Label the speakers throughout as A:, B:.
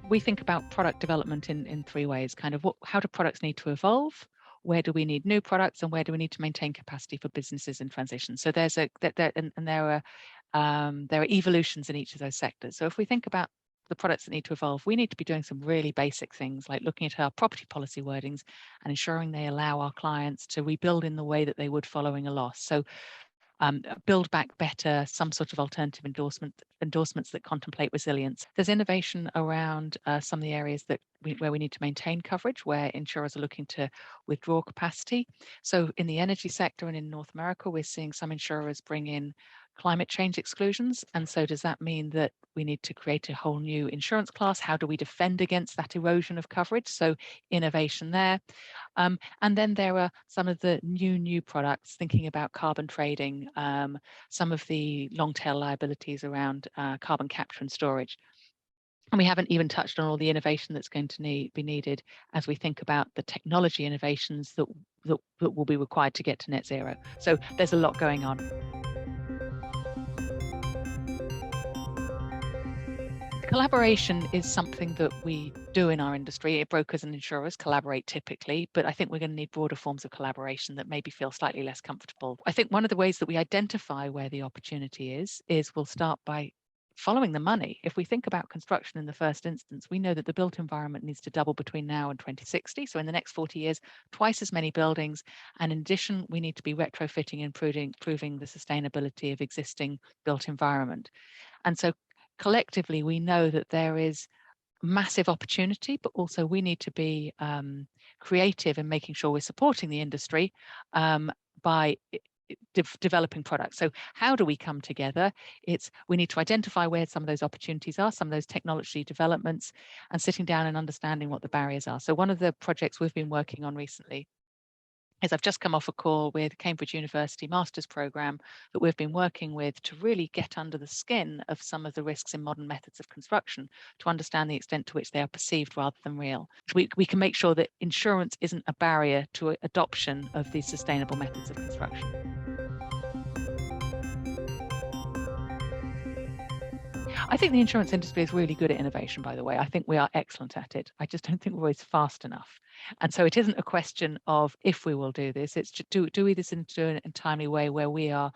A: We think about product development in three ways, kind of how do products need to evolve? Where do we need new products, and where do we need to maintain capacity for businesses in transition? So there's and there are evolutions in each of those sectors. So if we think about the products that need to evolve, we need to be doing some really basic things like looking at our property policy wordings and ensuring they allow our clients to rebuild in the way that they would following a loss. So build back better, some sort of alternative endorsements that contemplate resilience. There's innovation around some of the areas where we need to maintain coverage, where insurers are looking to withdraw capacity. So in the energy sector and in North America, we're seeing some insurers bring in climate change exclusions. And so does that mean that we need to create a whole new insurance class? How do we defend against that erosion of coverage? So innovation there. And then there are some of the new products, thinking about carbon trading, some of the long tail liabilities around carbon capture and storage. And we haven't even touched on all the innovation that's going to be needed as we think about the technology innovations that will be required to get to net zero. So there's a lot going on. Collaboration is something that we do in our industry. Brokers and insurers collaborate typically, but I think we're going to need broader forms of collaboration that maybe feel slightly less comfortable. I think one of the ways that we identify where the opportunity is we'll start by following the money. If we think about construction in the first instance, we know that the built environment needs to double between now and 2060. So in the next 40 years, twice as many buildings. And in addition, we need to be retrofitting and improving the sustainability of existing built environment. And so collectively, we know that there is massive opportunity, but also we need to be creative in making sure we're supporting the industry by developing products. So how do we come together? We need to identify where some of those opportunities are, some of those technology developments, and sitting down and understanding what the barriers are. So one of the projects we've been working on recently is I've just come off a call with Cambridge University master's program that we've been working with to really get under the skin of some of the risks in modern methods of construction to understand the extent to which they are perceived rather than real. We can make sure that insurance isn't a barrier to adoption of these sustainable methods of construction. I think the insurance industry is really good at innovation, by the way. I think we are excellent at it. I just don't think we're always fast enough. And so it isn't a question of if we will do this, it's do we do this in a timely way where we are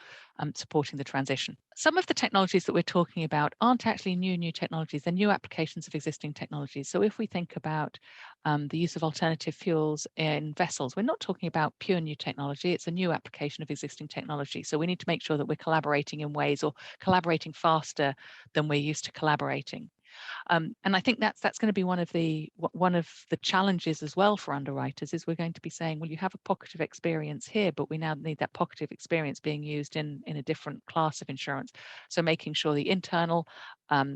A: supporting the transition. Some of the technologies that we're talking about aren't actually new technologies, they're new applications of existing technologies. So if we think about the use of alternative fuels in vessels, we're not talking about pure new technology, it's a new application of existing technology. So we need to make sure that we're collaborating in ways or collaborating faster than we're used to collaborating. And I think that's going to be one of the challenges as well for underwriters is we're going to be saying, well, you have a pocket of experience here, but we now need that pocket of experience being used in a different class of insurance. So making sure the internal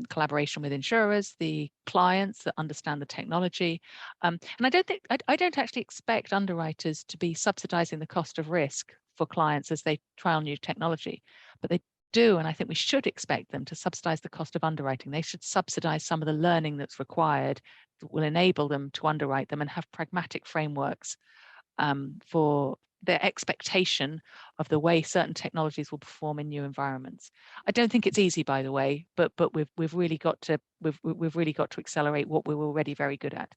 A: collaboration with insurers, the clients that understand the technology. And I don't actually expect underwriters to be subsidizing the cost of risk for clients as they trial new technology, but they do, and I think we should expect them to subsidize the cost of underwriting. They should subsidize some of the learning that's required that will enable them to underwrite them and have pragmatic frameworks for their expectation of the way certain technologies will perform in new environments. I don't think it's easy, by the way, but we've really got to accelerate what we're already very good at.